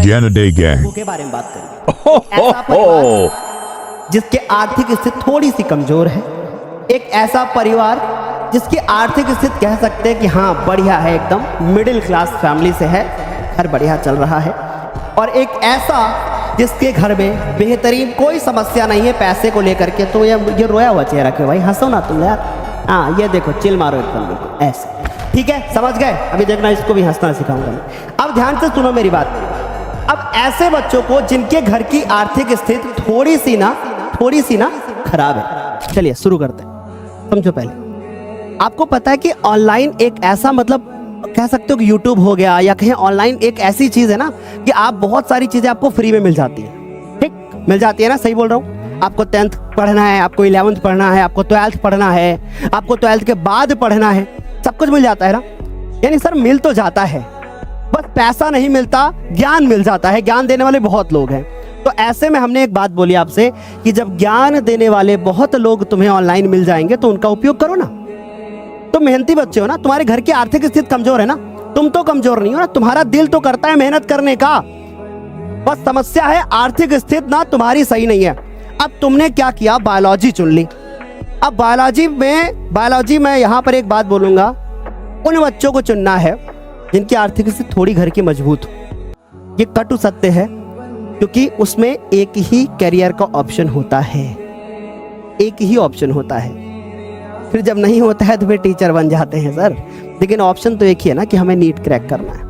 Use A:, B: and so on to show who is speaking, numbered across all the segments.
A: लोगों के बारे में बात करेंगे। ऐसा परिवार जिसके आर्थिक स्थिति थोड़ी सी कमजोर है, एक ऐसा परिवार जिसकी आर्थिक स्थिति कह सकते हैं कि हाँ बढ़िया है, एकदम मिडिल क्लास फैमिली से है, घर बढ़िया चल रहा है, और एक ऐसा जिसके घर में बेहतरीन कोई समस्या नहीं है पैसे को लेकर के। तो ये रोया हुआ चेहरा क्यों भाई, हंसो ना तुम यार। हाँ ये देखो चिल मारो एकदम बिल्कुल ऐसे, ठीक है समझ गए। अभी देखना इसको भी हंसना सिखाऊंगा मैं। अब ध्यान से सुनो मेरी बात। अब ऐसे बच्चों को जिनके घर की आर्थिक स्थिति थोड़ी सी ना खराब है, चलिए शुरू करते हैं। समझो पहले, आपको पता है कि ऑनलाइन एक ऐसा मतलब कह सकते हो कि यूट्यूब हो गया या कहीं ऑनलाइन एक ऐसी चीज है ना कि आप बहुत सारी चीजें आपको फ्री में मिल जाती है। ठीक मिल जाती है ना, सही बोल रहा हूँ। आपको 10th पढ़ना है, आपको 11th पढ़ना है, आपको 12th पढ़ना है, आपको 12th के बाद पढ़ना है, सब कुछ मिल जाता है ना। यानी सर मिल तो जाता है, बस पैसा नहीं मिलता, ज्ञान मिल जाता है। ज्ञान देने वाले बहुत लोग हैं। तो ऐसे में हमने एक बात बोली आपसे कि जब ज्ञान देने वाले बहुत लोग तुम्हें ऑनलाइन मिल जाएंगे तो उनका उपयोग करो ना। तुम मेहनती बच्चे हो ना, तुम्हारे घर की आर्थिक स्थिति कमजोर है ना, तुम तो कमजोर नहीं हो ना, तुम्हारा दिल तो करता है मेहनत करने का, बस समस्या है आर्थिक स्थिति ना तुम्हारी सही नहीं है। अब तुमने क्या किया, बायोलॉजी चुन ली। अब बायोलॉजी में यहाँ पर एक बात बोलूंगा, उन बच्चों को चुनना है जिनकी आर्थिक स्थिति थोड़ी घर की मजबूत हो। ये कटु सत्य है, क्योंकि उसमें एक ही करियर का ऑप्शन होता है, एक ही ऑप्शन होता है। फिर जब नहीं होता है तो फिर टीचर बन जाते हैं सर, लेकिन ऑप्शन तो एक ही है ना कि हमें नीट क्रैक करना है,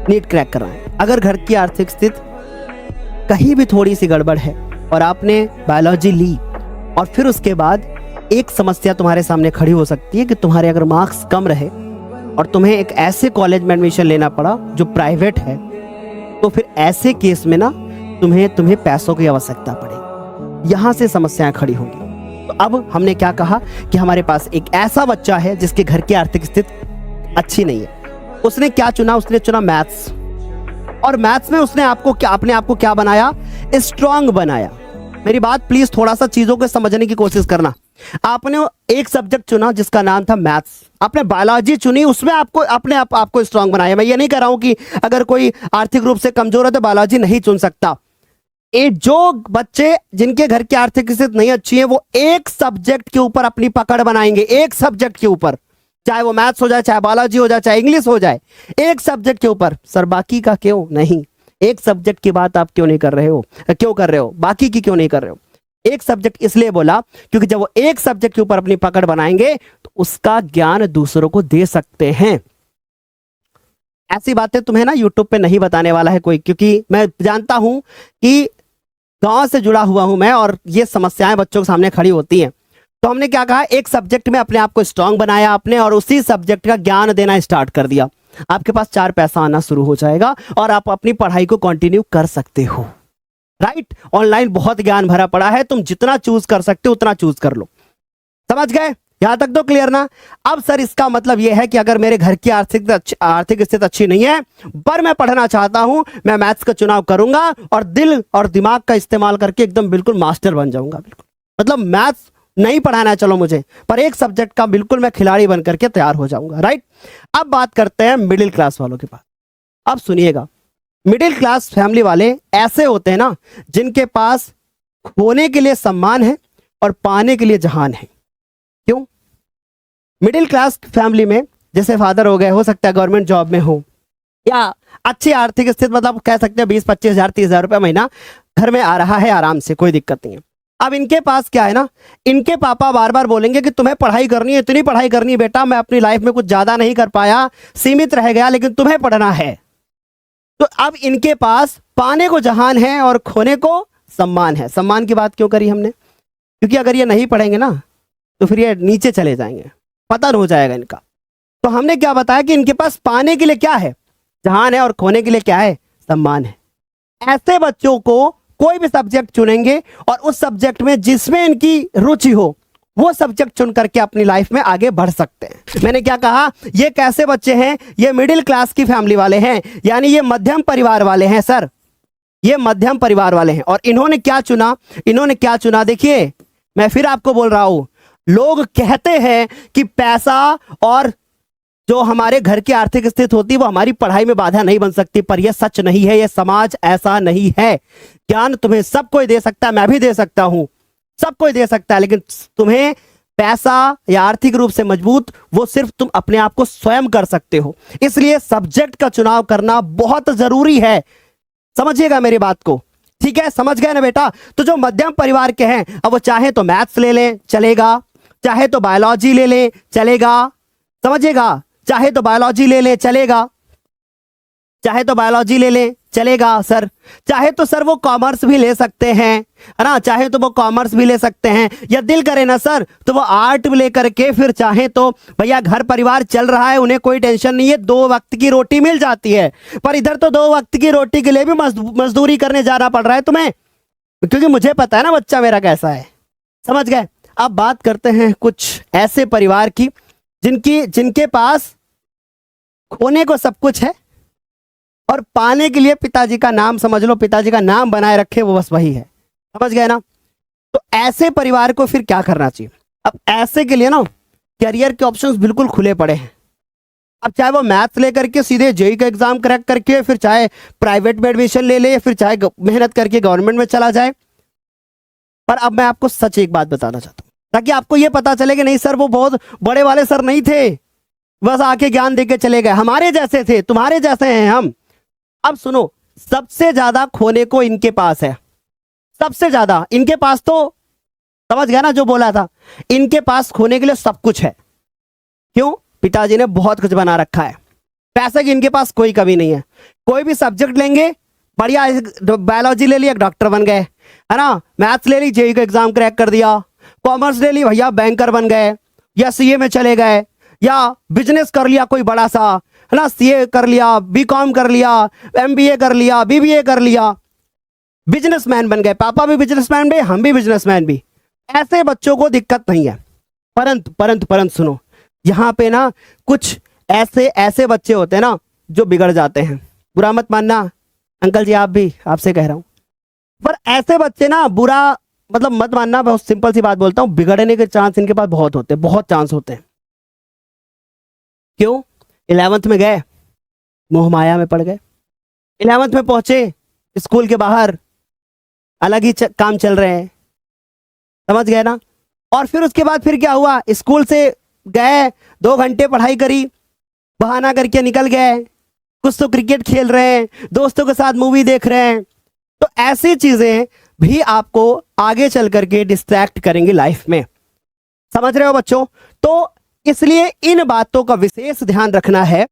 A: नीट क्रैक करना है। अगर घर की आर्थिक स्थिति कहीं भी थोड़ी सी गड़बड़ है और आपने बायोलॉजी ली और फिर उसके बाद एक समस्या तुम्हारे सामने खड़ी हो सकती है कि तुम्हारे अगर मार्क्स कम रहे और तुम्हें एक ऐसे कॉलेज में एडमिशन लेना पड़ा जो प्राइवेट है, तो फिर ऐसे केस में ना तुम्हें पैसों की आवश्यकता पड़ेगी, यहाँ से समस्याएं खड़ी होंगी। तो अब हमने क्या कहा कि हमारे पास एक ऐसा बच्चा है जिसके घर की आर्थिक स्थिति अच्छी नहीं है। उसने क्या चुना, उसने चुना मैथ्स, और मैथ्स में उसने अपने आप को क्या बनाया, स्ट्रांग बनाया। मेरी बात प्लीज थोड़ा सा चीजों को समझने की कोशिश करना। आपने एक सब्जेक्ट चुना जिसका नाम था मैथ्स, आपने बायोलॉजी चुनी, उसमें आपको स्ट्रांग बनाया। मैं ये नहीं कह रहा हूं कि अगर कोई आर्थिक रूप से कमजोर है तो बायोलॉजी नहीं चुन सकता। जो बच्चे जिनके घर की आर्थिक स्थिति नहीं अच्छी है, वो एक सब्जेक्ट के ऊपर अपनी पकड़ बनाएंगे, एक सब्जेक्ट के ऊपर, चाहे वो मैथ्स हो जाए, चाहे बायोलॉजी हो जाए, चाहे इंग्लिश हो जाए, एक सब्जेक्ट के ऊपर। सर बाकी का क्यों नहीं, एक सब्जेक्ट की बात आप क्यों नहीं कर रहे हो, क्यों कर रहे हो, बाकी की क्यों नहीं कर रहे हो? एक सब्जेक्ट इसलिए बोला क्योंकि जब वो एक सब्जेक्ट के ऊपर अपनी पकड़ बनाएंगे तो उसका ज्ञान दूसरों को दे सकते हैं। ऐसी बातें तुम्हें ना यूट्यूब पे नहीं बताने वाला है कोई, क्योंकि मैं जानता हूं कि गांव से जुड़ा हुआ हूं मैं और ये समस्याएं बच्चों के सामने खड़ी होती हैं। तो हमने क्या कहा, एक सब्जेक्ट में अपने आप को स्ट्रांग बनाया आपने और उसी सब्जेक्ट का ज्ञान देना स्टार्ट कर दिया। आपके पास 4 पैसा आना शुरू हो जाएगा और आप अपनी पढ़ाई को कंटिन्यू कर सकते हो। राइट, ऑनलाइन बहुत ज्ञान भरा पड़ा है, तुम जितना चूज कर सकते हो उतना चूज कर लो। समझ गए, यहां तक तो क्लियर ना? अब सर इसका मतलब यह है कि अगर मेरे घर की आर्थिक स्थिति अच्छी नहीं है पर मैं पढ़ना चाहता हूं, मैं मैथ्स का चुनाव करूंगा और दिल और दिमाग का इस्तेमाल करके एकदम बिल्कुल मास्टर बन जाऊंगा। बिल्कुल मतलब मैथ्स नहीं पढ़ाना है चलो मुझे, पर एक सब्जेक्ट का बिल्कुल मैं खिलाड़ी बन करके तैयार हो जाऊंगा। राइट, अब बात करते हैं मिडिल क्लास वालों के पास। अब सुनिएगा, मिडिल क्लास फैमिली वाले ऐसे होते हैं ना जिनके पास खोने के लिए सम्मान है और पाने के लिए जहान है। क्यों? मिडिल क्लास फैमिली में जैसे फादर हो गए, हो सकता है गवर्नमेंट जॉब में हो या अच्छी आर्थिक स्थिति, मतलब कह सकते हैं 20-25 हज़ार 30 हज़ार रुपये महीना घर में आ रहा है आराम से, कोई दिक्कत नहीं है। अब इनके पास क्या है ना, इनके पापा बार बार बोलेंगे कि तुम्हें पढ़ाई करनी है, इतनी पढ़ाई करनी है बेटा, मैं अपनी लाइफ में कुछ ज्यादा नहीं कर पाया, सीमित रह गया, लेकिन तुम्हें पढ़ना है। तो अब इनके पास पाने को जहान है और खोने को सम्मान है। सम्मान की बात क्यों करी हमने? क्योंकि अगर ये नहीं पढ़ेंगे ना तो फिर ये नीचे चले जाएंगे, पतन हो जाएगा इनका। तो हमने क्या बताया कि इनके पास पाने के लिए क्या है, जहान है, और खोने के लिए क्या है, सम्मान है। ऐसे बच्चों को कोई भी सब्जेक्ट चुनेंगे और उस सब्जेक्ट में जिसमें इनकी रुचि हो वो सब्जेक्ट चुन करके अपनी लाइफ में आगे बढ़ सकते हैं। मैंने क्या कहा, ये कैसे बच्चे हैं, ये मिडिल क्लास की फैमिली वाले हैं, यानी ये मध्यम परिवार वाले हैं सर, ये मध्यम परिवार वाले हैं। और इन्होंने क्या चुना, देखिए मैं फिर आपको बोल रहा हूं, लोग कहते हैं कि पैसा और जो हमारे घर की आर्थिक स्थिति होती है वो हमारी पढ़ाई में बाधा नहीं बन सकती। पर यह सच नहीं है, यह समाज ऐसा नहीं है। ज्ञान तुम्हें सब कोई दे सकता है, मैं भी दे सकता हूं, सब कोई दे सकता है, लेकिन तुम्हें पैसा या आर्थिक रूप से मजबूत वो सिर्फ तुम अपने आप को स्वयं कर सकते हो। इसलिए सब्जेक्ट का चुनाव करना बहुत जरूरी है। समझिएगा मेरी बात को, ठीक है? समझ गए ना बेटा? तो जो मध्यम परिवार के हैं, अब वो चाहे तो मैथ्स ले लें चलेगा, चाहे तो बायोलॉजी ले लें चलेगा, समझिएगा, चाहे तो बायोलॉजी ले लें चलेगा, चाहे तो बायोलॉजी ले लें चलेगा सर, चाहे तो सर वो कॉमर्स भी ले सकते हैं, है ना, चाहे तो वो कॉमर्स भी ले सकते हैं, या दिल करे ना सर तो वो आर्ट ले करके फिर चाहे तो भैया घर परिवार चल रहा है, उन्हें कोई टेंशन नहीं है, 2 वक्त की रोटी मिल जाती है। पर इधर तो 2 वक्त की रोटी के लिए भी मजदूरी करने जाना पड़ रहा है तुम्हें, क्योंकि मुझे पता है ना बच्चा मेरा कैसा है। समझ गए? अब बात करते हैं कुछ ऐसे परिवार की जिनके पास खोने को सब कुछ है और पाने के लिए पिताजी का नाम, समझ लो पिताजी का नाम बनाए रखे वो बस वही है। समझ गए ना? तो ऐसे परिवार को फिर क्या करना चाहिए? अब ऐसे के लिए ना करियर के ऑप्शंस बिल्कुल खुले पड़े हैं। अब चाहे वो मैथ्स लेकर के सीधे जेईई का एग्जाम क्रैक करके फिर चाहे प्राइवेट में एडमिशन ले ले, फिर चाहे मेहनत करके गवर्नमेंट में चला जाए। पर अब मैं आपको सच एक बात बताना चाहता हूँ, ताकि आपको ये पता चले कि नहीं सर वो बहुत बड़े वाले सर नहीं थे, बस आके ज्ञान देके चले गए, हमारे जैसे थे, तुम्हारे जैसे हैं हम। अब सुनो, सबसे ज्यादा खोने को इनके पास है, सबसे ज्यादा इनके पास, तो समझ गया ना जो बोला था, इनके पास खोने के लिए सब कुछ है। क्यों? पिताजी ने बहुत कुछ बना रखा है, पैसे की इनके पास कोई कमी नहीं है। कोई भी सब्जेक्ट लेंगे, बढ़िया, बायोलॉजी ले लिया डॉक्टर बन गए, है ना, मैथ्स ले ली जेईई का एग्जाम क्रैक कर दिया, कॉमर्स ले ली भैया बैंकर बन गए, या सीए में चले गए, या बिजनेस कर लिया कोई बड़ा सा, है ना, सीए कर लिया, बीकॉम कर लिया, एमबीए कर लिया, बीबीए कर लिया, बिजनेसमैन बन गए। पापा भी बिजनेसमैन भी, हम भी बिजनेसमैन भी। ऐसे बच्चों को दिक्कत नहीं है। परंतु सुनो, यहाँ पे ना कुछ ऐसे बच्चे होते हैं ना जो बिगड़ जाते हैं। बुरा मत मानना अंकल जी, आप भी, आपसे कह रहा हूं, पर ऐसे बच्चे ना बुरा मतलब मत मानना, बहुत सिंपल सी बात बोलता हूं, बिगड़ने के चांस इनके पास बहुत होते हैं, बहुत चांस होते हैं। क्यों? 11th में गए, मोह माया में पड़ गए, 11th में पहुंचे, स्कूल के बाहर अलग ही काम चल रहे हैं। समझ गए ना? और फिर उसके बाद फिर क्या हुआ? स्कूल से गए, 2 घंटे पढ़ाई करी, बहाना करके निकल गए, कुछ तो क्रिकेट खेल रहे हैं, दोस्तों के साथ मूवी देख रहे हैं। तो ऐसी चीजें भी आपको आगे चल करके डिस्ट्रैक्ट करेंगी लाइफ में। समझ रहे हो बच्चों? तो इसलिए इन बातों का विशेष ध्यान रखना है।